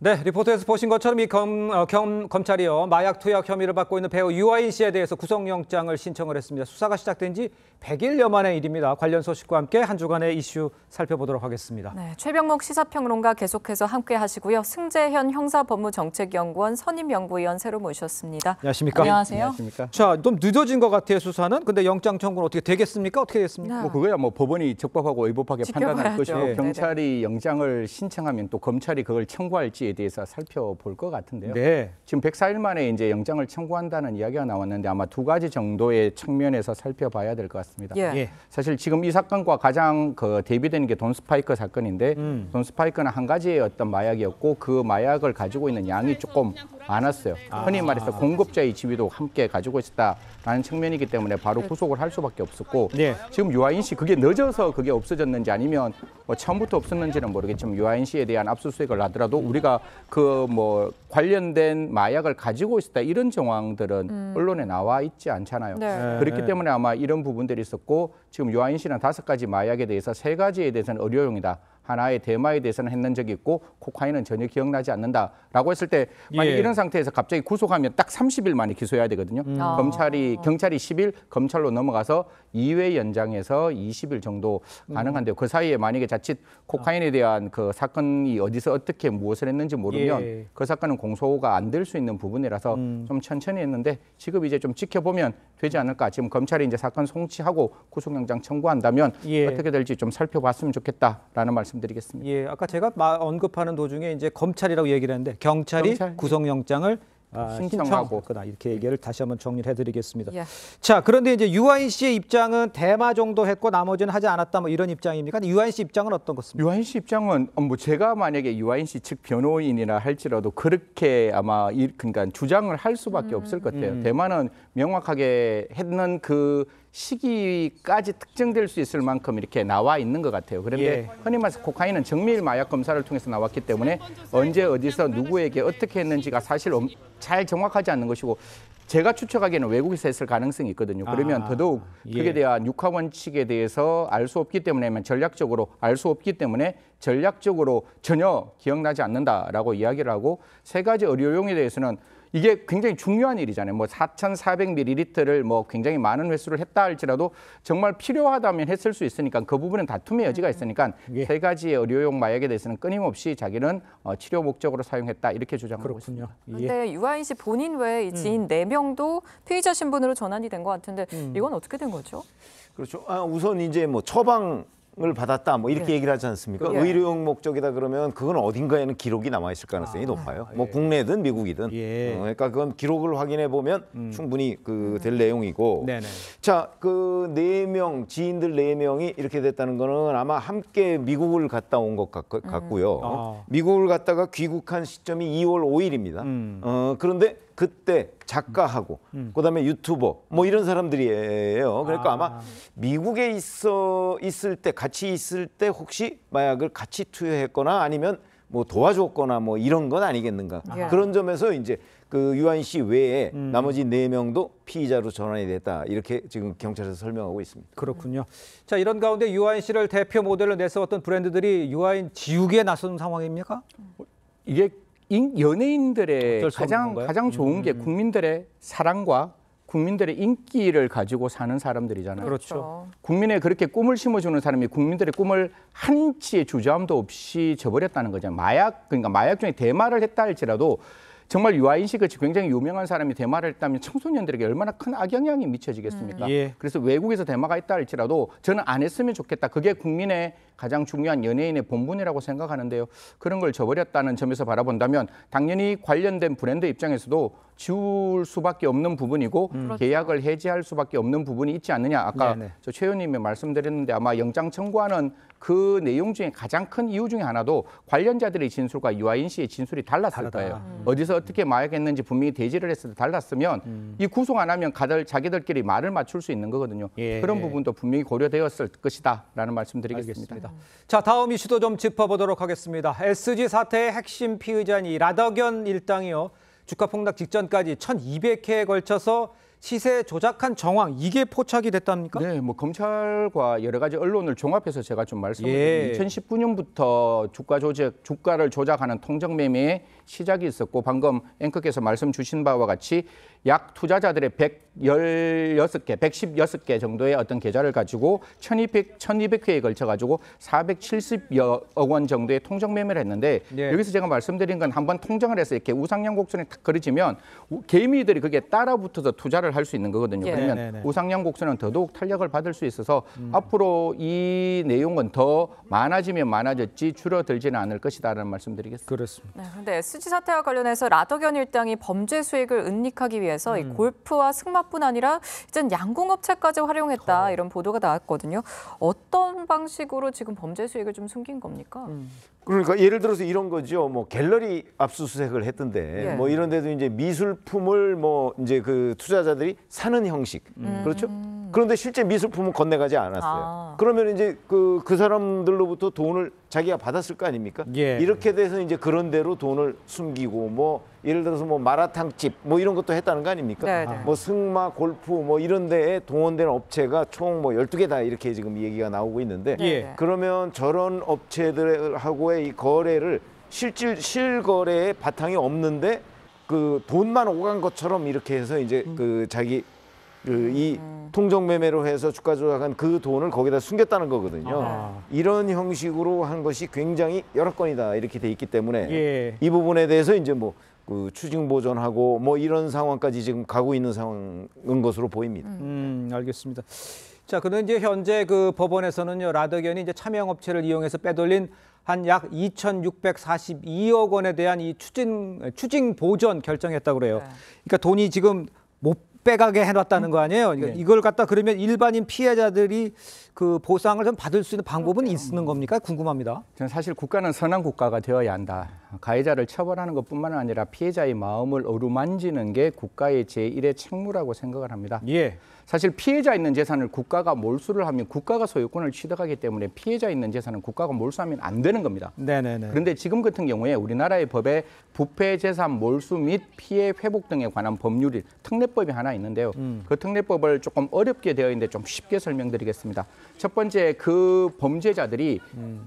네, 리포트에서 보신 것처럼 검찰이요. 마약 투약 혐의를 받고 있는 배우 유아인 씨에 대해서 구속영장을 신청을 했습니다. 수사가 시작된 지 100일여 만의 일입니다. 관련 소식과 함께 한 주간의 이슈 살펴보도록 하겠습니다. 네, 최병목 시사평론가 계속해서 함께 하시고요. 승재현 형사법무정책연구원 선임연구위원 새로 모셨습니다. 안녕하십니까? 안녕하세요. 안녕하십니까? 자, 좀 늦어진 것 같아요, 수사는. 근데 영장 청구는 어떻게 되겠습니까? 어떻게 됐습니까? 네. 그거야 법원이 적법하고 의법하게 판단할 지켜봐야죠. 것이고 네네. 경찰이 영장을 신청하면 또 검찰이 그걸 청구할지에 대해서 살펴볼 것 같은데요. 네. 지금 104일 만에 이제 영장을 청구한다는 이야기가 나왔는데 아마 두 가지 정도의 측면에서 살펴봐야 될 것 같습니다. 예. 사실 지금 이 사건과 가장 대비되는 게 돈 스파이크 사건인데 돈 스파이크는 한 가지의 어떤 마약이었고 그 마약을 가지고 있는 양이 조금 많았어요. 흔히 말해서 공급자의 지위도 함께 가지고 있었다라는 측면이기 때문에 바로 구속을 할 수밖에 없었고 네. 지금 유아인 씨 그게 늦어서 그게 없어졌는지 아니면 처음부터 없었는지는 모르겠지만 유아인 씨에 대한 압수수색을 하더라도 우리가 그 관련된 마약을 가지고 있었다 이런 정황들은 언론에 나와 있지 않잖아요. 네. 그렇기 때문에 아마 이런 부분들이 있었고 지금 유아인 씨는 5가지 마약에 대해서 3가지에 대해서는 의료용이다. 하나의 대마에 대해서는 했는 적이 있고 코카인은 전혀 기억나지 않는다라고 했을 때 만약 이런 상태에서 갑자기 구속하면 딱 30일 만에 기소해야 되거든요. 경찰이 10일 검찰로 넘어가서 2회 연장해서 20일 정도 가능한데요. 그 사이에 만약에 자칫 코카인에 대한 그 사건이 어디서 어떻게 무엇을 했는지 모르면 그 사건은 공소가 안 될 수 있는 부분이라서 좀 천천히 했는데 지금 이제 좀 지켜보면 되지 않을까. 지금 검찰이 이제 사건 송치하고 구속영장 청구한다면 어떻게 될지 좀 살펴봤으면 좋겠다라는 말씀드리겠습니다. 예, 아까 제가 언급하는 도중에 이제 검찰이라고 얘기를 했는데 경찰이 구속영장을 신청하고 거다 이렇게 얘기를 다시 한번 정리를 해드리겠습니다. 예. 자, 그런데 이제 유아인 씨의 입장은 대마 정도 했고 나머지는 하지 않았다 뭐 이런 입장입니까? 근데 유아인 씨 입장은 어떤 것입니까? 유아인 씨 입장은 제가 만약에 유아인 씨 측 변호인이라 할지라도 그렇게 아마 그러니까 주장을 할 수밖에 없을 것 같아요. 대마는 명확하게 했는 그 시기까지 특정될 수 있을 만큼 이렇게 나와 있는 것 같아요. 그런데 흔히 말해서 코카인은 정밀 마약 검사를 통해서 나왔기 때문에 언제 어디서 누구에게 어떻게 했는지가 사실 잘 정확하지 않는 것이고 제가 추측하기에는 외국에서 했을 가능성이 있거든요. 그러면 더더욱 그에 대한 육하 원칙에 대해서 알 수 없기 때문에 전략적으로 알 수 없기 때문에 전략적으로 전혀 기억나지 않는다라고 이야기를 하고 3가지 의료용에 대해서는 이게 굉장히 중요한 일이잖아요. 4,400ml를 굉장히 많은 횟수를 했다 할지라도 정말 필요하다면 했을 수 있으니까 그 부분은 다툼의 여지가 있으니까 3가지의 의료용 마약에 대해서는 끊임없이 자기는 치료 목적으로 사용했다 이렇게 주장하고 있습니다. 그런데 유아인 씨 본인 외에 지인 4명도 피의자 신분으로 전환이 된 것 같은데 이건 어떻게 된 거죠? 그렇죠. 우선 이제 처방 을 받았다 이렇게 얘기를 하지 않습니까? 의료용 목적이다 그러면 그건 어딘가에는 기록이 남아 있을 가능성이 높아요. 국내든 미국이든. 그러니까 그건 기록을 확인해 보면 충분히 될 내용이고. 자, 그 4명 지인들 4명이 이렇게 됐다는 거는 아마 함께 미국을 갔다 온 것 같고요. 미국을 갔다가 귀국한 시점이 2월 5일입니다. 그런데 그때 작가하고 그다음에 유튜버 이런 사람들이에요. 그러니까 아마 미국에 있을 때 같이 있을 때 혹시 마약을 같이 투여했거나 아니면 도와줬거나 이런 건 아니겠는가. 그런 점에서 이제 그 유아인 씨 외에 나머지 4명도 피의자로 전환이 됐다. 이렇게 지금 경찰에서 설명하고 있습니다. 그렇군요. 자, 이런 가운데 유아인 씨를 대표 모델로 내세웠던 브랜드들이 유아인 지우개에 나선 상황입니까? 이게 연예인들의 가장 좋은 게 국민들의 사랑과 국민들의 인기를 가지고 사는 사람들이잖아요. 그렇죠. 국민의 그렇게 꿈을 심어주는 사람이 국민들의 꿈을 한치의 주저함도 없이 저버렸다는 거잖아요. 그러니까 마약 중에 대마를 했다 할지라도 정말 유아인 씨 같이 굉장히 유명한 사람이 대마를 했다면 청소년들에게 얼마나 큰 악영향이 미쳐지겠습니까? 그래서 외국에서 대마가 있다 할지라도 저는 안 했으면 좋겠다. 그게 국민의 가장 중요한 연예인의 본분이라고 생각하는데요. 그런 걸 저버렸다는 점에서 바라본다면 당연히 관련된 브랜드 입장에서도 지울 수밖에 없는 부분이고 계약을 해지할 수밖에 없는 부분이 있지 않느냐. 아까 저 최 의원님이 말씀드렸는데 아마 영장 청구하는 그 내용 중에 가장 큰 이유 중에 하나도 관련자들의 진술과 유아인 씨의 진술이 달랐을 거예요. 어디서 어떻게 마약했는지 분명히 대지를 했을 때 달랐으면 이 구속 안 하면 자기들끼리 말을 맞출 수 있는 거거든요. 그런 부분도 분명히 고려되었을 것이다라는 말씀드리겠습니다. 알겠습니다. 자, 다음 이슈도 좀 짚어보도록 하겠습니다. SG 사태의 핵심 피의자인 이 라더견 일당이요. 주가 폭락 직전까지 1,200회에 걸쳐서 시세 조작한 정황 이게 포착이 됐답니까? 네, 뭐 검찰과 여러 가지 언론을 종합해서 제가 좀 말씀을 예. 드리면 2019년부터 주가를 조작하는 통정 매매에 시작이 있었고 방금 앵커께서 말씀 주신 바와 같이 약 투자자들의 116개 정도의 어떤 계좌를 가지고 1200회에 걸쳐 가지고 470여억 원 정도의 통정 매매를 했는데 예. 여기서 제가 말씀드린 건 한번 통정을 해서 이렇게 우상향 곡선이 탁 그려지면 개미들이 그게 따라 붙어서 투자를 할 수 있는 거거든요. 예. 그러면 네네네. 우상향 곡선은 더더욱 탄력을 받을 수 있어서 앞으로 이 내용은 더 많아지면 많아졌지 줄어들지는 않을 것이다라는 말씀드리겠습니다. 그렇습니다. 네, 그런데 SG 사태와 관련해서 라더견 일당이 범죄 수익을 은닉하기 위해서 이 골프와 승마뿐 아니라 이젠 양궁업체까지 활용했다 이런 보도가 나왔거든요. 어떤 방식으로 지금 범죄 수익을 좀 숨긴 겁니까? 그러니까 예를 들어서 이런 거죠. 뭐 갤러리 압수수색을 했던데 예. 뭐 이런 데도 이제 미술품을 뭐 이제 그 투자자들이 사는 형식. 그렇죠? 그런데 실제 미술품은 건네가지 않았어요. 아. 그러면 이제 그 사람들로부터 돈을 자기가 받았을 거 아닙니까? 예. 이렇게 돼서 이제 그런 대로 돈을 숨기고 뭐 예를 들어서 뭐 마라탕집 뭐 이런 것도 했다는 거 아닙니까? 네네. 뭐 승마, 골프 뭐 이런 데에 동원된 업체가 총 뭐 12개 이렇게 지금 얘기가 나오고 있는데 예. 그러면 저런 업체들하고의 이 거래를 실거래의 바탕이 없는데 그 돈만 오간 것처럼 이렇게 해서 이제 그 자기 그 이 통정 매매로 해서 주가 조작한 그 돈을 거기다 숨겼다는 거거든요. 아. 이런 형식으로 한 것이 굉장히 여러 건이다 이렇게 돼 있기 때문에 예. 이 부분에 대해서 이제 뭐 그 추징 보전하고 뭐 이런 상황까지 지금 가고 있는 상황인 것으로 보입니다. 알겠습니다. 자, 그런데 이제 현재 그 법원에서는요, 라더견이 이제 차명업체를 이용해서 빼돌린 한 약 2,642억 원에 대한 이 추징 보전 결정했다고 그래요. 네. 그러니까 돈이 지금 못 빼가게 해놨다는 거 아니에요? 그러니까 이걸 갖다 그러면 일반인 피해자들이 그 보상을 좀 받을 수 있는 방법은 있는 겁니까? 궁금합니다. 저는 사실 국가는 선한 국가가 되어야 한다. 가해자를 처벌하는 것뿐만 아니라 피해자의 마음을 어루만지는 게 국가의 제1의 책무라고 생각을 합니다. 예. 사실 피해자 있는 재산을 국가가 몰수를 하면 국가가 소유권을 취득하기 때문에 피해자 있는 재산은 국가가 몰수하면 안 되는 겁니다. 네네네. 그런데 지금 같은 경우에 우리나라의 법에 부패 재산 몰수 및 피해 회복 등에 관한 법률이 특례법이 하나 있는데요. 그 특례법을 조금 어렵게 되어 있는데 좀 쉽게 설명드리겠습니다. 첫 번째, 그 범죄자들이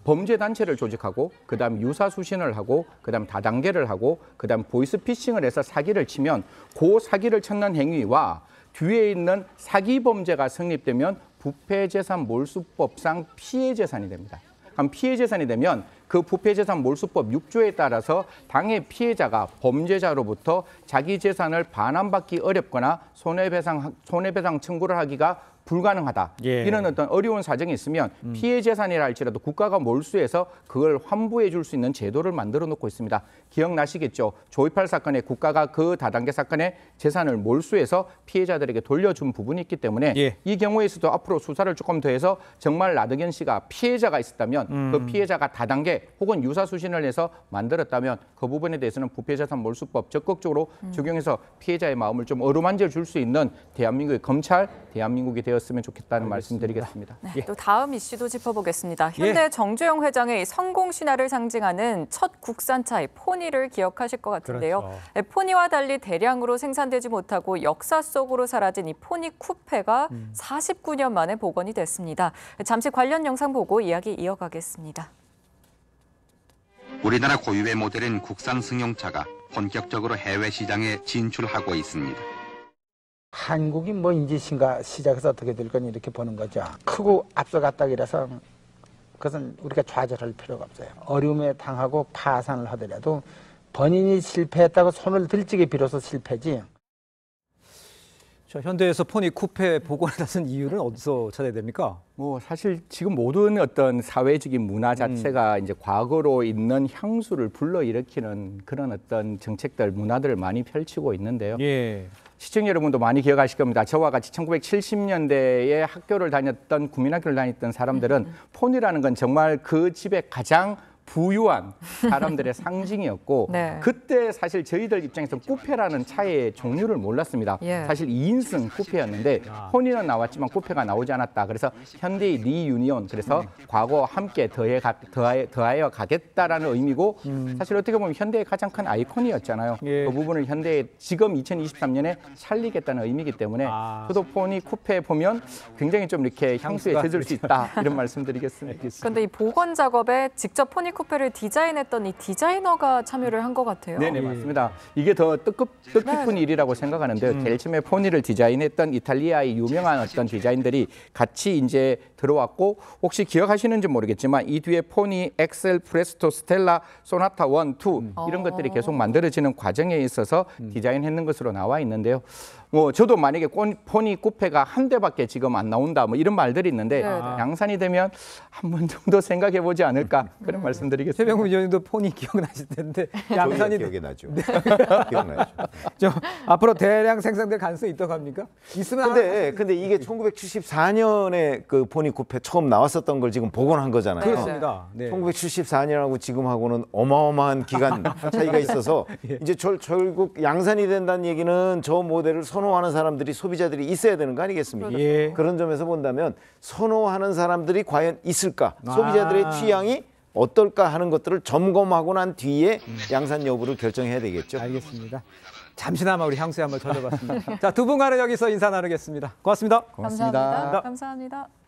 범죄 단체를 조직하고 그다음 유사수신을 하고 그다음 다단계를 하고 그다음 보이스피싱을 해서 사기를 치면 그 사기를 쳤는 행위와 뒤에 있는 사기 범죄가 성립되면 부패재산 몰수법상 피해재산이 됩니다. 그럼 피해재산이 되면 그 부패재산 몰수법 6조에 따라서 당해 피해자가 범죄자로부터 자기 재산을 반환받기 어렵거나 손해배상 청구를 하기가 불가능하다. 예. 이런 어떤 어려운 사정이 있으면 피해 재산이라 할지라도 국가가 몰수해서 그걸 환부해 줄 수 있는 제도를 만들어 놓고 있습니다. 기억나시겠죠? 조이팔 사건에 국가가 그 다단계 사건의 재산을 몰수해서 피해자들에게 돌려준 부분이 있기 때문에 예. 이 경우에서도 앞으로 수사를 조금 더 해서 정말 라더견 씨가 피해자가 있었다면 그 피해자가 다단계 혹은 유사수신을 해서 만들었다면 그 부분에 대해서는 부패재산 몰수법 적극적으로 적용해서 피해자의 마음을 좀 어루만져 줄 수 있는 대한민국의 검찰, 대한민국이 되었으면 좋겠다는 말씀드리겠습니다. 네, 예. 또 다음 이슈도 짚어보겠습니다. 현대 정주영 회장의 성공 신화를 상징하는 첫 국산차 포니를 기억하실 것 같은데요. 그렇죠. 네, 포니와 달리 대량으로 생산되지 못하고 역사 속으로 사라진 이 포니 쿠페가 49년 만에 복원이 됐습니다. 잠시 관련 영상 보고 이야기 이어가겠습니다. 우리나라 고유의 모델인 국산 승용차가 본격적으로 해외 시장에 진출하고 있습니다. 한국이 뭐 인지신가 시작해서 어떻게 될 건 이렇게 보는 거죠. 크고 앞서갔다 그래서 그것은 우리가 좌절할 필요가 없어요. 어려움에 당하고 파산을 하더라도 본인이 실패했다고 손을 들찌게 빌어서 실패지. 자, 현대에서 포니 쿠페 복원에 나선 이유는 어디서 찾아야 됩니까? 뭐 사실 지금 모든 어떤 사회적인 문화 자체가 이제 과거로 있는 향수를 불러일으키는 그런 어떤 정책들, 문화들을 많이 펼치고 있는데요. 예. 시청자 여러분도 많이 기억하실 겁니다. 저와 같이 1970년대에 학교를 다녔던 국민학교를 다녔던 사람들은 폰이라는 건 정말 그 집에 가장 부유한 사람들의 상징이었고 네. 그때 사실 저희들 입장에서 쿠페라는 차의 종류를 몰랐습니다. 예. 사실 2인승 쿠페였는데 포니는 나왔지만 쿠페가 나오지 않았다. 그래서 현대의 리유니온 그래서 과거 함께 더하여 가겠다라는 의미고 사실 어떻게 보면 현대의 가장 큰 아이콘이었잖아요. 예. 그 부분을 현대에 지금 2023년에 살리겠다는 의미이기 때문에 저도 포니 쿠페 보면 굉장히 좀 이렇게 향수에 향수가 젖을 수 있다 이런 말씀드리겠습니다. 그런데 이 복원 작업에 직접 포니 쿠페를 디자인했던 이 디자이너가 참여를 한 것 같아요. 네네 맞습니다. 이게 더 뜻깊은 일이라고 생각하는데요. 제일 처음에 포니를 디자인했던 이탈리아의 유명한 어떤 디자인들이 같이 이제 들어왔고 혹시 기억하시는지 모르겠지만 이 뒤에 포니, 엑셀, 프레스토, 스텔라, 소나타 1, 2 이런 것들이 계속 만들어지는 과정에 있어서 디자인했는 것으로 나와 있는데요. 뭐 저도 만약에 포니 쿠페가 한 대밖에 지금 안 나온다 뭐 이런 말들이 있는데 양산이 되면 한 번 정도 생각해 보지 않을까 그런 말씀드리겠습니다. 최병훈 위원님도 폰이 기억나실 텐데 양산이 기억이 나죠. 기억나죠. 좀 앞으로 대량 생산될 가능성이 있다고 합니까? 있으면 근데 이게 1974년에 그 포니 쿠페 처음 나왔었던 걸 지금 복원한 거잖아요. 그렇습니다. 네. 1974년하고 지금하고는 어마어마한 기간 차이가 있어서 이제 결국 양산이 된다는 얘기는 저 모델을 선호하는 사람들이 소비자들이 있어야 되는 거 아니겠습니까? 예. 그런 점에서 본다면 선호하는 사람들이 과연 있을까? 소비자들의 취향이 어떨까 하는 것들을 점검하고 난 뒤에 양산 여부를 결정해야 되겠죠. 알겠습니다. 잠시나마 우리 향수에 한번 젖어봤습니다. 자, 두 분과는 여기서 인사 나누겠습니다. 고맙습니다. 고맙습니다. 감사합니다.